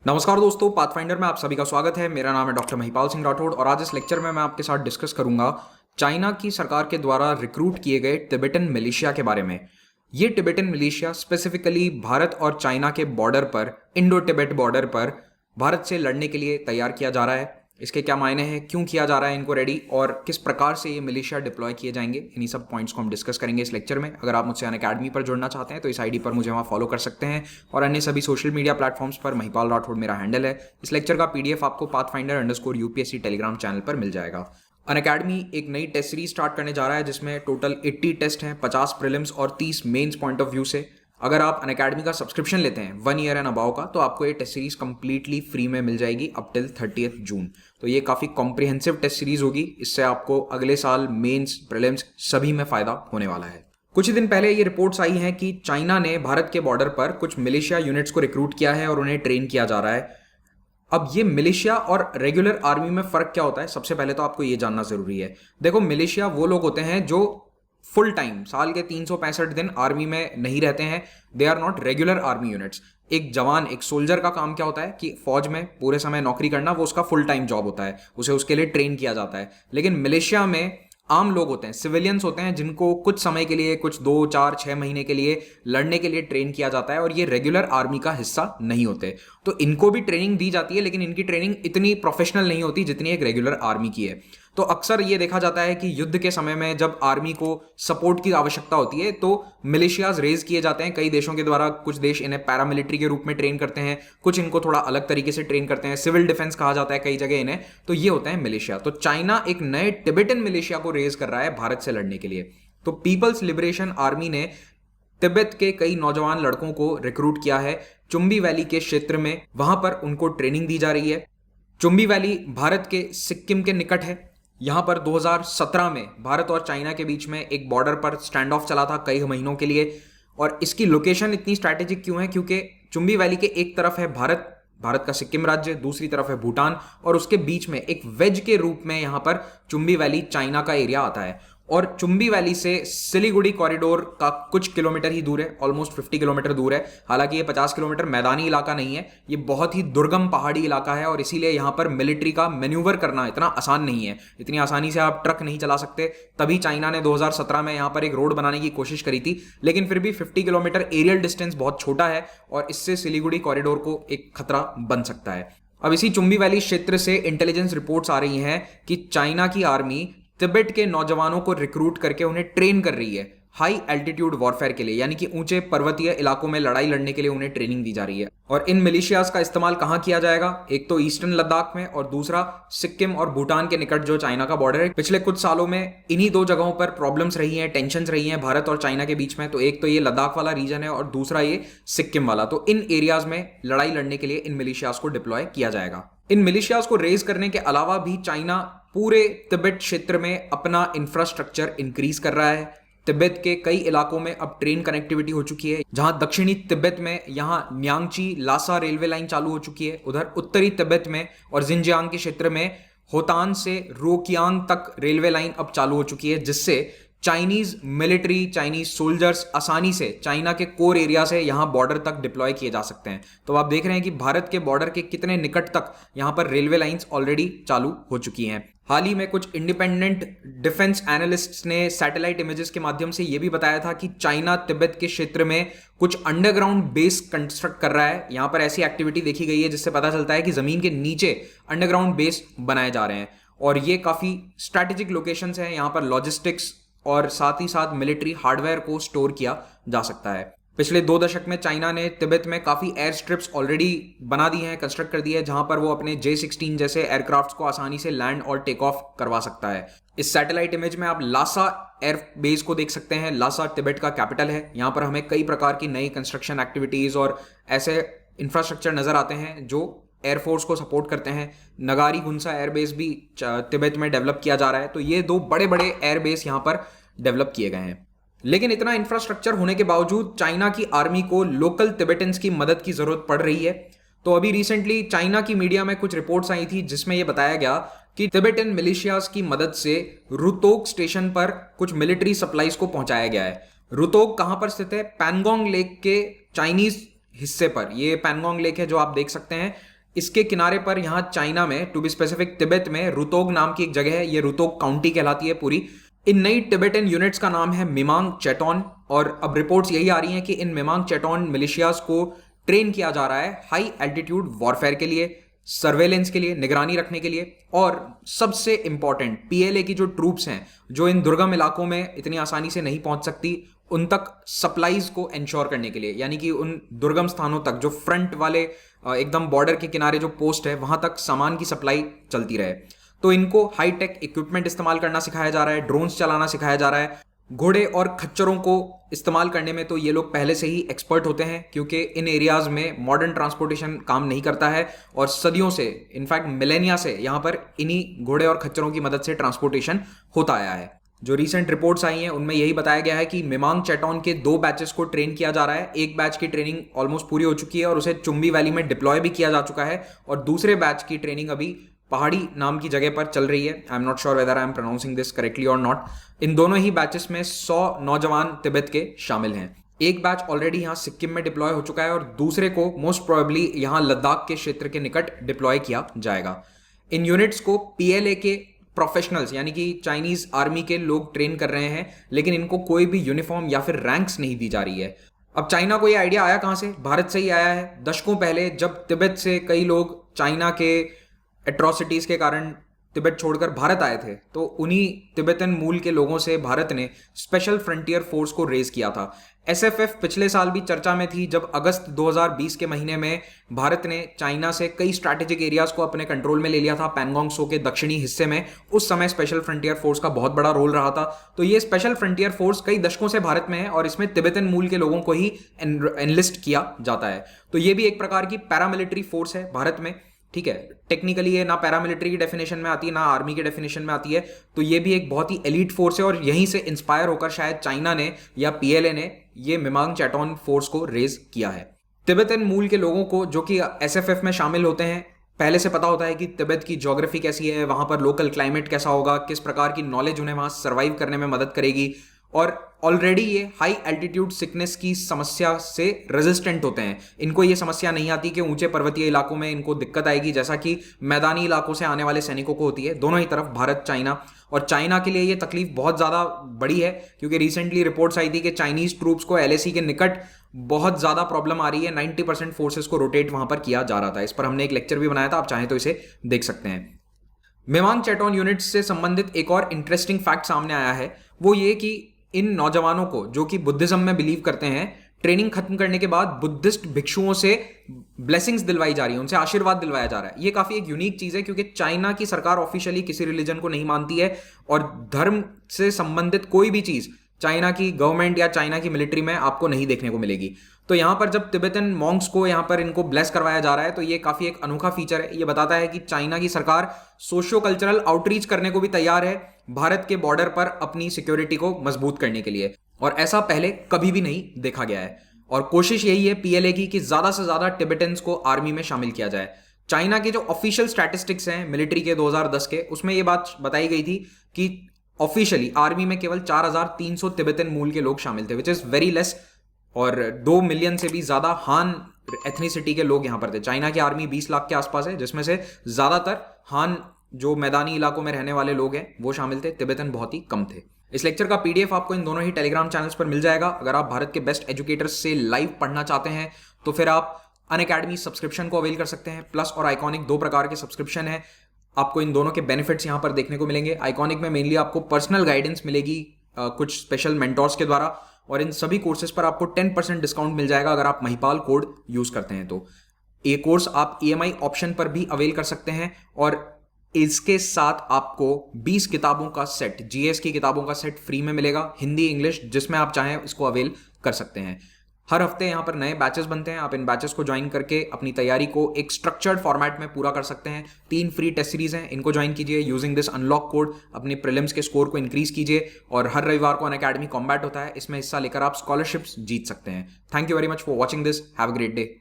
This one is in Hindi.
नमस्कार दोस्तों, पाथफाइंडर में आप सभी का स्वागत है। मेरा नाम है डॉक्टर महिपाल सिंह राठौड़ और आज इस लेक्चर में मैं आपके साथ डिस्कस करूंगा चाइना की सरकार के द्वारा रिक्रूट किए गए टिबेटन मिलिशिया के बारे में। ये टिबेटन मिलिशिया स्पेसिफिकली भारत और चाइना के बॉर्डर पर, इंडो टिबेट बॉर्डर पर भारत से लड़ने के लिए तैयार किया जा रहा है। इसके क्या मायने हैं, क्यों किया जा रहा है इनको रेडी, और किस प्रकार से ये मिलिशिया डिप्लॉय किए जाएंगे, इन्हीं सब पॉइंट्स को हम डिस्कस करेंगे इस लेक्चर में। अगर आप मुझसे अनअकैडमी पर जुड़ना चाहते हैं तो इस आईडी पर मुझे वहाँ फॉलो कर सकते हैं और अन्य सभी सोशल मीडिया प्लेटफॉर्म्स पर महिपाल राठौड़ मेरा हैंडल है। इस लेक्चर का पीडीएफ आपको pathfinder_UPSC टेलीग्राम चैनल पर मिल जाएगा। अनअकैडमी एक नई टेस्ट सीरीज स्टार्ट करने जा रहा है जिसमें टोटल 80 टेस्ट हैं, 50 प्रीलिम्स और 30 मेंस पॉइंट ऑफ व्यू से। अगर आप अनअकैडमी का सब्सक्रिप्शन लेते हैं 1 ईयर एंड अबाव का, तो आपको ये टेस्ट सीरीज कंप्लीटली फ्री में मिल जाएगी अप टिल 30 जून। तो ये काफ़ी कॉम्प्रिहेंसिव टेस्ट सीरीज होगी। इससे आपको अगले साल मेंस, प्रीलिम्स सभी में फ़ायदा होने वाला है। कुछ ही दिन पहले ये रिपोर्ट्स आई हैं कि चाइना ने भारत के बॉर्डर पर कुछ मिलिशिया यूनिट्स को रिक्रूट किया है और उन्हें ट्रेन किया जा रहा है। अब ये मिलिशिया और रेगुलर आर्मी में फ़र्क क्या होता है, सबसे पहले तो आपको ये जानना ज़रूरी है। देखो, मिलिशिया वो लोग होते हैं जो फुल टाइम साल के 365 दिन आर्मी में नहीं रहते हैं। They are not regular army units. एक जवान, एक सोल्जर का काम क्या होता है कि फौज में पूरे समय नौकरी करना, वो उसका फुल टाइम जॉब होता है, उसे उसके लिए ट्रेन किया जाता है। लेकिन मिलिशिया में आम लोग होते हैं, सिविलियंस होते हैं, जिनको कुछ समय के लिए, कुछ 2, 4, 6 महीने के लिए लड़ने के लिए ट्रेन किया जाता है और ये रेगुलर आर्मी का हिस्सा नहीं होते। तो इनको भी ट्रेनिंग दी जाती है, लेकिन इनकी ट्रेनिंग इतनी प्रोफेशनल नहीं होती जितनी एक रेगुलर आर्मी की है। तो अक्सर ये देखा जाता है कि युद्ध के समय में जब आर्मी को सपोर्ट की आवश्यकता होती है तो मिलिशियाज रेज किए जाते हैं कई देशों के द्वारा। कुछ देश इन्हें पैरामिलिट्री के रूप में ट्रेन करते हैं, कुछ इनको थोड़ा अलग तरीके से ट्रेन करते हैं, सिविल डिफेंस कहा जाता है कई जगह इन्हें। तो ये होता है मिलिशिया। तो चाइना एक नए टिबेटन मिलिशिया को रेज कर रहा है भारत से लड़ने के लिए। तो पीपल्स लिबरेशन आर्मी ने तिब्बत के कई नौजवान लड़कों को रिक्रूट किया है चुम्बी वैली के क्षेत्र में। वहां पर उनको ट्रेनिंग दी जा रही है। चुम्बी वैली भारत के सिक्किम के निकट है। यहां पर 2017 में भारत और चाइना के बीच में एक बॉर्डर पर स्टैंड ऑफ चला था कई महीनों के लिए। और इसकी लोकेशन इतनी स्ट्रैटेजिक क्यों है, क्योंकि चुम्बी वैली के एक तरफ है भारत का सिक्किम राज्य, दूसरी तरफ है भूटान, और उसके बीच में एक वेज के रूप में यहां पर चुम्बी वैली चाइना का एरिया आता है। और चुम्बी वैली से सिलीगुड़ी कॉरिडोर का कुछ किलोमीटर ही दूर है, ऑलमोस्ट 50 किलोमीटर दूर है। हालांकि ये 50 किलोमीटर मैदानी इलाका नहीं है, ये बहुत ही दुर्गम पहाड़ी इलाका है और इसीलिए यहाँ पर मिलिट्री का मैन्यूवर करना इतना आसान नहीं है। इतनी आसानी से आप ट्रक नहीं चला सकते। तभी चाइना ने 2017 में यहाँ पर एक रोड बनाने की कोशिश करी थी, लेकिन फिर भी 50 किलोमीटर एरियल डिस्टेंस बहुत छोटा है और इससे सिलीगुड़ी कॉरिडोर को एक खतरा बन सकता है। अब इसी चुम्बी वैली क्षेत्र से इंटेलिजेंस रिपोर्ट्स आ रही हैं कि चाइना की आर्मी तिब्बत के नौजवानों को रिक्रूट करके उन्हें ट्रेन कर रही है हाई एल्टीट्यूड वॉरफेयर के लिए, यानी कि ऊंचे पर्वतीय इलाकों में लड़ाई लड़ने के लिए उन्हें ट्रेनिंग दी जा रही है। और इन मिलिशियाज का इस्तेमाल कहां किया जाएगा, एक तो ईस्टर्न लद्दाख में और दूसरा सिक्किम और भूटान के निकट जो चाइना का बॉर्डर है। पिछले कुछ सालों में इन्हीं दो जगहों पर प्रॉब्लम्स रही हैं, टेंशंस रही हैं भारत और चाइना के बीच में। तो एक तो ये लद्दाख वाला रीजन है और दूसरा ये सिक्किम वाला। तो इन एरियाज में लड़ाई लड़ने के लिए इन मिलिशियाज को डिप्लॉय किया जाएगा। इन मिलिशियाज को रेज करने के अलावा भी चाइना पूरे तिब्बत क्षेत्र में अपना इंफ्रास्ट्रक्चर इंक्रीज कर रहा है। तिब्बत के कई इलाकों में अब ट्रेन कनेक्टिविटी हो चुकी है। जहां दक्षिणी तिब्बत में यहां न्यांगची लासा रेलवे लाइन चालू हो चुकी है, उधर उत्तरी तिब्बत में और जिनजियांग के क्षेत्र में होतान से रोकियांग तक रेलवे लाइन अब चालू हो चुकी है, जिससे चाइनीज मिलिट्री, चाइनीज सोल्जर्स आसानी से चाइना के कोर एरिया से यहां बॉर्डर तक डिप्लॉय किए जा सकते हैं। तो आप देख रहे हैं कि भारत के बॉर्डर के कितने निकट तक यहां पर रेलवे लाइंस ऑलरेडी चालू हो चुकी हैं। हाल ही में कुछ इंडिपेंडेंट डिफेंस एनालिस्ट्स ने सैटेलाइट इमेजेस के माध्यम से यह भी बताया था कि चाइना तिब्बत के क्षेत्र में कुछ अंडरग्राउंड बेस कंस्ट्रक्ट कर रहा है। यहां पर ऐसी एक्टिविटी देखी गई है जिससे पता चलता है कि जमीन के नीचे अंडरग्राउंड बेस बनाए जा रहे हैं और ये काफी स्ट्रैटेजिक लोकेशंस हैं। यहां पर लॉजिस्टिक्स और साथ ही साथ मिलिट्री हार्डवेयर को स्टोर किया जा सकता है। पिछले 2 दशक में चाइना ने तिब्बत में काफ़ी एयर स्ट्रिप्स ऑलरेडी बना दी हैं, कंस्ट्रक्ट कर दी है, जहां पर वो अपने J-16 जैसे एयरक्राफ्ट्स को आसानी से लैंड और टेक ऑफ करवा सकता है। इस सैटेलाइट इमेज में आप लासा एयर बेस को देख सकते हैं। लासा तिब्बत का कैपिटल है। यहाँ पर हमें कई प्रकार की नई कंस्ट्रक्शन एक्टिविटीज़ और ऐसे इंफ्रास्ट्रक्चर नज़र आते हैं जो एयरफोर्स को सपोर्ट करते हैं। नगारी गुंसा एयरबेस भी तिब्बत में डेवलप किया जा रहा है। तो ये 2 बड़े बड़े एयरबेस यहाँ पर डेवलप किए गए हैं। लेकिन इतना इंफ्रास्ट्रक्चर होने के बावजूद चाइना की आर्मी को लोकल तिब्बतन्स की मदद की जरूरत पड़ रही है। तो अभी रिसेंटली चाइना की मीडिया में कुछ रिपोर्ट्स आई थी जिसमें यह बताया गया कि तिब्बतन मिलिशियाज की मदद से रुतोक स्टेशन पर कुछ मिलिट्री सप्लाईज को पहुंचाया गया है। रुतोक कहां पर स्थित है? पैंगोंग लेक के चाइनीज हिस्से पर। ये पैंगोंग लेक है जो आप देख सकते हैं। इसके किनारे पर यहाँ चाइना में, टू बी स्पेसिफिक तिब्बत में, रुतोग नाम की एक जगह है, ये रुतोग काउंटी कहलाती है पूरी। इन नई टिबेटन यूनिट्स का नाम है मिमांग चेटॉन, और अब रिपोर्ट्स यही आ रही हैं कि इन मिमांग चेटॉन मिलिशियाज को ट्रेन किया जा रहा है हाई एल्टीट्यूड वॉरफेयर के लिए, सर्वेलेंस के लिए, निगरानी रखने के लिए, और सबसे इंपॉर्टेंट पीएलए की जो ट्रूप्स हैं जो इन दुर्गम इलाकों में इतनी आसानी से नहीं पहुंच सकती, उन तक सप्लाईज को इंश्योर करने के लिए, यानी कि उन दुर्गम स्थानों तक जो फ्रंट वाले एकदम बॉर्डर के किनारे जो पोस्ट है वहां तक सामान की सप्लाई चलती रहे। तो इनको हाई टेक इक्विपमेंट इस्तेमाल करना सिखाया जा रहा है, ड्रोन्स चलाना सिखाया जा रहा है। घोड़े और खच्चरों को इस्तेमाल करने में तो ये लोग पहले से ही एक्सपर्ट होते हैं, क्योंकि इन एरियाज में मॉडर्न ट्रांसपोर्टेशन काम नहीं करता है, और सदियों से, इनफैक्ट मिलेनिया से यहाँ पर इन्हीं घोड़े और खच्चरों की मदद से ट्रांसपोर्टेशन होता आया है। जो रीसेंट रिपोर्ट्स आई हैं उनमें यही बताया गया है कि मिमांग चेटॉन के 2 बैचेस को ट्रेन किया जा रहा है। एक बैच की ट्रेनिंग ऑलमोस्ट पूरी हो चुकी है और उसे चुम्बी वैली में डिप्लॉय भी किया जा चुका है, और दूसरे बैच की ट्रेनिंग अभी पहाड़ी नाम की जगह पर चल रही है। I am not sure whether I am pronouncing this correctly और नॉट। इन दोनों ही बैचेस में 100 नौजवान तिब्बत के शामिल हैं। एक बैच ऑलरेडी यहाँ सिक्किम में डिप्लॉय हो चुका है और दूसरे को मोस्ट प्रोबेबली यहाँ लद्दाख के क्षेत्र के निकट डिप्लॉय किया जाएगा। इन यूनिट्स को पीएलए के प्रोफेशनल्स यानी कि चाइनीज आर्मी के लोग ट्रेन कर रहे हैं, लेकिन इनको कोई भी यूनिफॉर्म या फिर रैंक्स नहीं दी जा रही है। अब चाइना को ये आइडिया आया कहाँ से? भारत से ही आया है। दशकों पहले जब तिब्बत से कई लोग चाइना के एट्रॉसिटीज के कारण तिब्बत छोड़कर भारत आए थे, तो उन्हीं तिब्बतन मूल के लोगों से भारत ने स्पेशल फ्रंटियर फोर्स को रेज किया था। एसएफएफ पिछले साल भी चर्चा में थी, जब अगस्त 2020 के महीने में भारत ने चाइना से कई स्ट्रैटेजिक एरियाज को अपने कंट्रोल में ले लिया था पैंगोंग त्सो के दक्षिणी हिस्से में। उस समय स्पेशल फ्रंटियर फोर्स का बहुत बड़ा रोल रहा था। तो ये स्पेशल फ्रंटियर फोर्स कई दशकों से भारत में है और इसमें तिब्बतन मूल के लोगों को ही एनलिस्ट किया जाता है। तो ये भी एक प्रकार की पैरामिलिट्री फोर्स है भारत में। ठीक है, टेक्निकली ये ना पैरामिलिट्री की डेफिनेशन में आती है ना आर्मी की डेफिनेशन में आती है, तो ये भी एक बहुत ही एलीट फोर्स है, और यहीं से इंस्पायर होकर शायद चाइना ने या पीएलए ने ये मिमांग चेटॉन फोर्स को रेज किया है। तिब्बतन मूल के लोगों को जो कि एसएफएफ में शामिल होते हैं, पहले से पता होता है कि तिब्बत की ज्योग्राफी कैसी है, वहां पर लोकल क्लाइमेट कैसा होगा, किस प्रकार की नॉलेज उन्हें वहां सर्वाइव करने में मदद करेगी, और ऑलरेडी ये हाई एल्टीट्यूड सिकनेस की समस्या से रेजिस्टेंट होते हैं। इनको ये समस्या नहीं आती कि ऊंचे पर्वतीय इलाकों में इनको दिक्कत आएगी, जैसा कि मैदानी इलाकों से आने वाले सैनिकों को होती है। दोनों ही तरफ भारत, चाइना, और चाइना के लिए ये तकलीफ बहुत ज़्यादा बड़ी है, क्योंकि रिसेंटली रिपोर्ट्स आई थी कि चाइनीज ट्रूप्स को एलएसी के निकट बहुत ज़्यादा प्रॉब्लम आ रही है। 90% फोर्सेस को रोटेट वहां पर किया जा रहा था। इस पर हमने एक लेक्चर भी बनाया था, आप चाहें तो इसे देख सकते हैं। मिमांग चेटॉन यूनिट्स से संबंधित एक और इंटरेस्टिंग फैक्ट सामने आया है, वो ये कि इन नौजवानों को जो कि बुद्धिज्म में बिलीव करते हैं, ट्रेनिंग खत्म करने के बाद बुद्धिस्ट भिक्षुओं से ब्लेसिंग्स दिलवाई जा रही है, उनसे आशीर्वाद दिलवाया जा रहा है। ये काफी एक यूनिक चीज है, क्योंकि चाइना की सरकार ऑफिशियली किसी रिलीजन को नहीं मानती है, और धर्म से संबंधित कोई भी चीज चाइना की गवर्नमेंट या चाइना की मिलिट्री में आपको नहीं देखने को मिलेगी। तो यहाँ पर जब तिब्बतन मॉन्क्स को यहाँ पर इनको ब्लेस करवाया जा रहा है, तो ये काफी एक अनोखा फीचर है। ये बताता है कि चाइना की सरकार सोशियो कल्चरल आउटरीच करने को भी तैयार है भारत के बॉर्डर पर अपनी सिक्योरिटी को मजबूत करने के लिए, और ऐसा पहले कभी भी नहीं देखा गया है। और कोशिश यही है पीएलए की कि ज्यादा से ज्यादा टिबेटन्स को आर्मी में शामिल किया जाए। चाइना के जो ऑफिशियल स्टैटिस्टिक्स हैं मिलिट्री के 2010 के, उसमें ये बात बताई गई थी कि ऑफिशियली आर्मी में केवल 4300 तिब्बतन मूल के लोग शामिल थे, विच इज वेरी लेस, और 2 मिलियन से भी ज्यादा हान एथनिसिटी के लोग यहां पर थे। चाइना की आर्मी 20 लाख के आसपास है, जिसमें से ज्यादातर हान जो मैदानी इलाकों में रहने वाले लोग हैं वो शामिल थे। तिब्बतन बहुत ही कम थे। इस लेक्चर का पीडीएफ आपको इन दोनों ही टेलीग्राम चैनल्स पर मिल जाएगा। अगर आप भारत के बेस्ट एजुकेटर्स से लाइव पढ़ना चाहते हैं तो फिर आप अनअकैडमी सब्सक्रिप्शन को अवेल कर सकते हैं। प्लस और आइकॉनिक 2 प्रकार के सब्सक्रिप्शन है। आपको इन दोनों के बेनिफिट्स यहाँ पर देखने को मिलेंगे। आइकॉनिक में मेनली आपको पर्सनल गाइडेंस मिलेगी कुछ स्पेशल मेंटोर्स के द्वारा, और इन सभी कोर्सेज पर आपको 10% डिस्काउंट मिल जाएगा अगर आप महिपाल कोड यूज करते हैं। तो ये कोर्स आप ईएमआई ऑप्शन पर भी अवेल कर सकते हैं, और इसके साथ आपको 20 किताबों का सेट, जीएस की किताबों का सेट फ्री में मिलेगा, हिंदी इंग्लिश, जिसमें आप चाहें इसको अवेल कर सकते हैं। हर हफ्ते यहाँ पर नए बैचेस बनते हैं। आप इन बैचेस को ज्वाइन करके अपनी तैयारी को एक स्ट्रक्चर्ड फॉर्मेट में पूरा कर सकते हैं। 3 फ्री टेस्ट सीरीज हैं, इनको ज्वाइन कीजिए। यूजिंग दिस अनलॉक कोड अपने प्रीलिम्स के स्कोर को इंक्रीज कीजिए, और हर रविवार को अनअकैडमी कॉम्बैट होता है, इसमें हिस्सा लेकर आप स्कॉलरशिप्स जीत सकते हैं। Thank you very much for watching this. Have a great day.